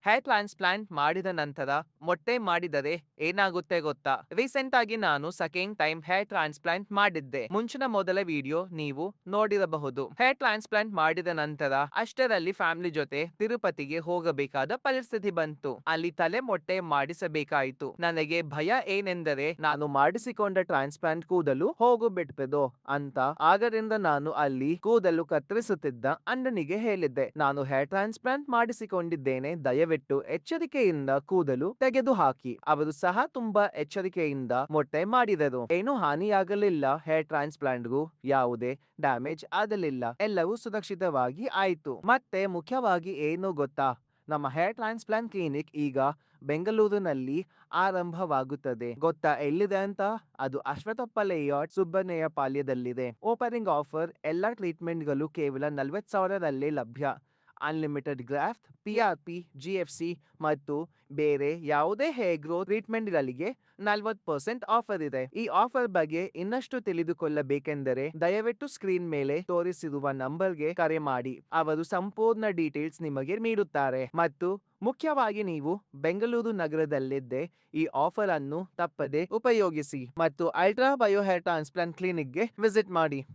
Hair transplant ಮಾಡಿದ ನಂತರ ಮೊಟ್ಟೆ ಮಾಡಿದರೆ ಏನಾಗುತ್ತೆ ಗೊತ್ತಾ? ರೀಸೆಂಟ್ ಆಗಿ ನಾನು ಸೆಕೆಂಡ್ ಟೈಮ್ ಹೇರ್ ಟ್ರಾನ್ಸ್‌ಪ್ಲಾಂಟ್ ಮಾಡಿದ್ದೆ. ಮುಂಚಿನ ಮೊದಲ ವಿಡಿಯೋ ನೀವು ನೋಡಿರಬಹುದು. ಹೇರ್ ಟ್ರಾನ್ಸ್‌ಪ್ಲಾಂಟ್ ಮಾಡಿದ ನಂತರ ಅಷ್ಟರಲ್ಲಿ ಫ್ಯಾಮಿಲಿ ಜೊತೆ ತಿರುಪತಿಗೆ ಹೋಗಬೇಕಾದ ಪರಿಸ್ಥಿತಿ ಬಂತು. ಅಲ್ಲಿ ತಲೆ ಮೊಟ್ಟೆ ಮಾಡಿಸಬೇಕಾಯಿತು. ನನಗೆ ಭಯ ಏನೆಂದರೆ ನಾನು ಮಾಡಿಸಿಕೊಂಡ ಟ್ರಾನ್ಸ್‌ಪ್ಲಾಂಟ್ ಕೂದಲು ಹೋಗುಬಿಟ್ತದೋ ಅಂತ. ಆದ್ದರಿಂದ ನಾನು ಅಲ್ಲಿ ಕೂದಲು ಕತ್ತರಿಸುತ್ತಿದ್ದ ಅಣ್ಣನಿಗೆ ಹೇಳಿದ್ದೆ, ನಾನು ಹೇರ್ ಟ್ರಾನ್ಸ್‌ಪ್ಲಾಂಟ್ ಮಾಡಿಸಿಕೊಂಡಿದ್ದೇನೆ, ದಯವಿಟ್ಟು ಎಚ್ಚರಿಕೆಯಿಂದ ಕೂದಲು ತೆಗೆದುಹಾಕಿ. ಅವರು ಸಹ ತುಂಬಾ ಎಚ್ಚರಿಕೆಯಿಂದ ಮೊಟ್ಟೆ ಮಾಡಿದರು. ಏನೂ ಹಾನಿಯಾಗಲಿಲ್ಲ. ಹೇರ್ ಟ್ರಾನ್ಸ್‌ಪ್ಲಾಂಟ್‌ಗೂ ಯಾವುದೇ ಡ್ಯಾಮೇಜ್ ಆಗಲಿಲ್ಲ. ಎಲ್ಲವೂ ಸುರಕ್ಷಿತವಾಗಿ ಆಯಿತು. ಮತ್ತೆ ಮುಖ್ಯವಾಗಿ ಏನು ಗೊತ್ತಾ? ನಮ್ಮ ಹೇರ್ ಟ್ರಾನ್ಸ್‌ಪ್ಲಾಂಟ್ ಕ್ಲಿನಿಕ್ ಈಗ ಬೆಂಗಳೂರಿನಲ್ಲಿ ಆರಂಭವಾಗುತ್ತದೆ. ಗೊತ್ತಾ ಎಲ್ಲಿದೆ ಅಂತ? ಅದು Ashwathappa layout Subbannaiah ಪಾಳ್ಯದಲ್ಲಿದೆ. Opening offer ಎಲ್ಲಾ ಟ್ರೀಟ್ಮೆಂಟ್‌ಗಳು ಕೇವಲ 40,000ರಲ್ಲೇ ಲಭ್ಯ. ಅನ್ಲಿಮಿಟೆಡ್ ಗ್ರಾಫ್ಟ್, PRP, GFC ಮತ್ತು ಬೇರೆ ಯಾವುದೇ ಹೇರ್ ಗ್ರೋತ್ ಟ್ರೀಟ್ಮೆಂಟ್‌ಗಳಿಗೆ 40% ಆಫರ್ ಇದೆ. ಈ ಆಫರ್ ಬಗ್ಗೆ ಇನ್ನಷ್ಟು ತಿಳಿದುಕೊಳ್ಳಬೇಕೆಂದರೆ ದಯವಿಟ್ಟು ಸ್ಕ್ರೀನ್ ಮೇಲೆ ತೋರಿಸಿರುವ ನಂಬರ್‌ಗೆ ಕರೆ ಮಾಡಿ. ಅವರು ಸಂಪೂರ್ಣ ಡೀಟೇಲ್ಸ್ ನಿಮಗೆ ನೀಡುತ್ತಾರೆ. ಮತ್ತು ಮುಖ್ಯವಾಗಿ ನೀವು ಬೆಂಗಳೂರು ನಗರದಲ್ಲಿದ್ದೆ ಈ ಆಫರ್ ಅನ್ನು ತಪ್ಪದೆ ಉಪಯೋಗಿಸಿ ಮತ್ತು ಅಲ್ಟ್ರಾ ಬಯೋ ಹೇರ್ ಟ್ರಾನ್ಸ್‌ಪ್ಲಾಂಟ್ ಕ್ಲಿನಿಕ್‌ಗೆ ವಿಸಿಟ್ ಮಾಡಿ.